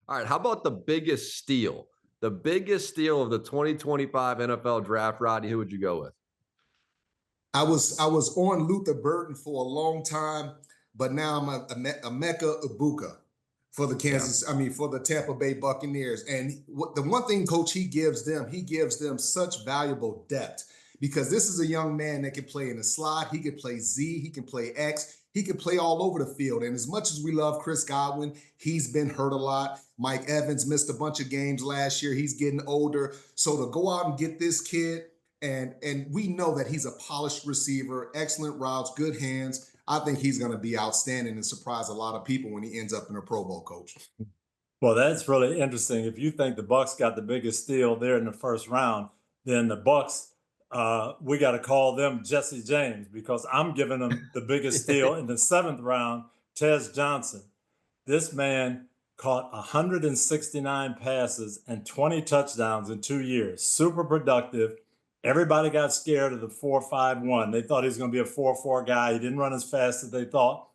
All right, how about the biggest steal? The biggest steal of the 2025 NFL draft, Rodney, who would you go with? I was on Luther Burton for a long time, but now I'm a Emeka Egbuka for the Yeah. for the Tampa Bay Buccaneers. And the one thing, Coach, he gives them such valuable depth because this is a young man that can play in the slot. He can play Z. He can play X. He can play all over the field. And as much as we love Chris Godwin, he's been hurt a lot. Mike Evans missed a bunch of games last year. He's getting older. So to go out and get this kid, and we know that he's a polished receiver, excellent routes, good hands. I think he's going to be outstanding and surprise a lot of people when he ends up in a Pro Bowl, Coach. Well, that's really interesting. If you think the Bucs got the biggest steal there in the first round, then the Bucs, we got to call them Jesse James because I'm giving them the biggest steal in the 7th round, Tez Johnson. This man caught 169 passes and 20 touchdowns in 2 years. Super productive. Everybody got scared of the 4.51. They thought he was going to be a 4.4 guy. He didn't run as fast as they thought.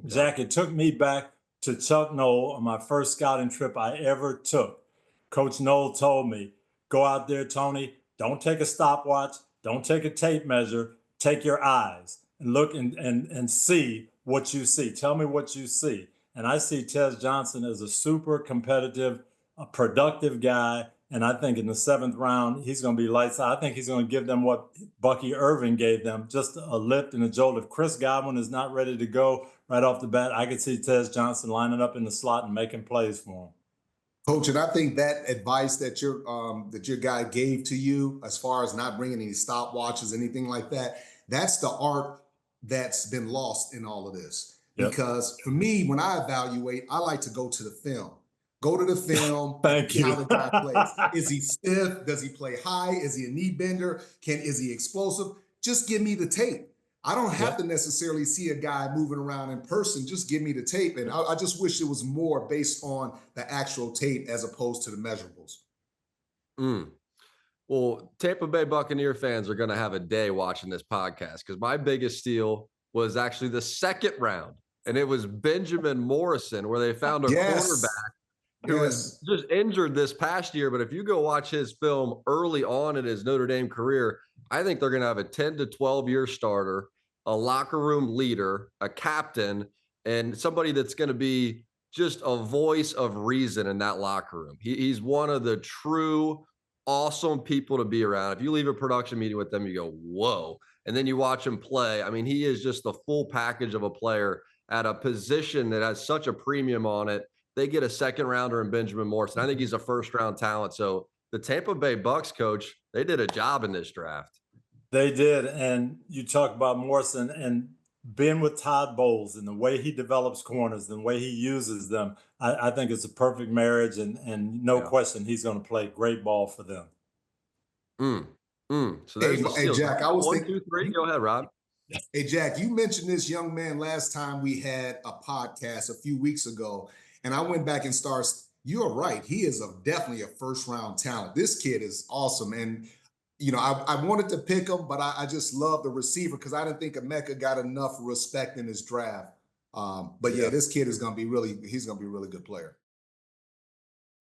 Jack, it took me back to Chuck Noll on my first scouting trip I ever took. Coach Noll told me, go out there, Tony, don't take a stopwatch, don't take a tape measure, take your eyes and look and see what you see. Tell me what you see. And I see Tez Johnson as a super competitive, productive guy. And I think in the 7th round, he's going to be lights out. I think he's going to give them what Bucky Irving gave them, just a lift and a jolt. If Chris Godwin is not ready to go right off the bat, I could see Tez Johnson lining up in the slot and making plays for him. Coach, and I think that advice that your guy gave to you, as far as not bringing any stopwatches, anything like that, that's the art that's been lost in all of this. Yep. Because for me, when I evaluate, I like to go to the film. Go to the film. Thank you. How the guy plays. Is he stiff? Does he play high? Is he a knee bender? Is he explosive? Just give me the tape. I don't have to necessarily see a guy moving around in person. Just give me the tape. And I just wish it was more based on the actual tape as opposed to the measurables. Well, Tampa Bay Buccaneer fans are going to have a day watching this podcast because my biggest steal was actually the 2nd round. And it was Benjamin Morrison, where they found a quarterback who was just injured this past year. But if you go watch his film early on in his Notre Dame career, I think they're going to have a 10 to 12-year starter, a locker room leader, a captain, and somebody that's going to be just a voice of reason in that locker room. He's one of the true awesome people to be around. If you leave a production meeting with them, you go, whoa. And then you watch him play. I mean, he is just the full package of a player at a position that has such a premium on it. They get a 2nd rounder in Benjamin Morrison. I think he's a 1st-round talent. So the Tampa Bay Bucs, Coach, they did a job in this draft. They did. And you talk about Morrison and being with Todd Bowles and the way he develops corners, the way he uses them. I think it's a perfect marriage. And no question, he's going to play great ball for them. So there's hey, Jack, I was 1, 2, 3. Go ahead, Rob. Hey, Jack, you mentioned this young man last time we had a podcast a few weeks ago. And I went back and started. You're right. He is definitely a 1st-round talent. This kid is awesome. And, I wanted to pick him, but I just love the receiver because I didn't think Emeka got enough respect in his draft. But this kid is going to be he's going to be a really good player.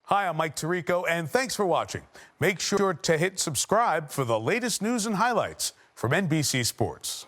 Hi, I'm Mike Tirico, and thanks for watching. Make sure to hit subscribe for the latest news and highlights from NBC Sports.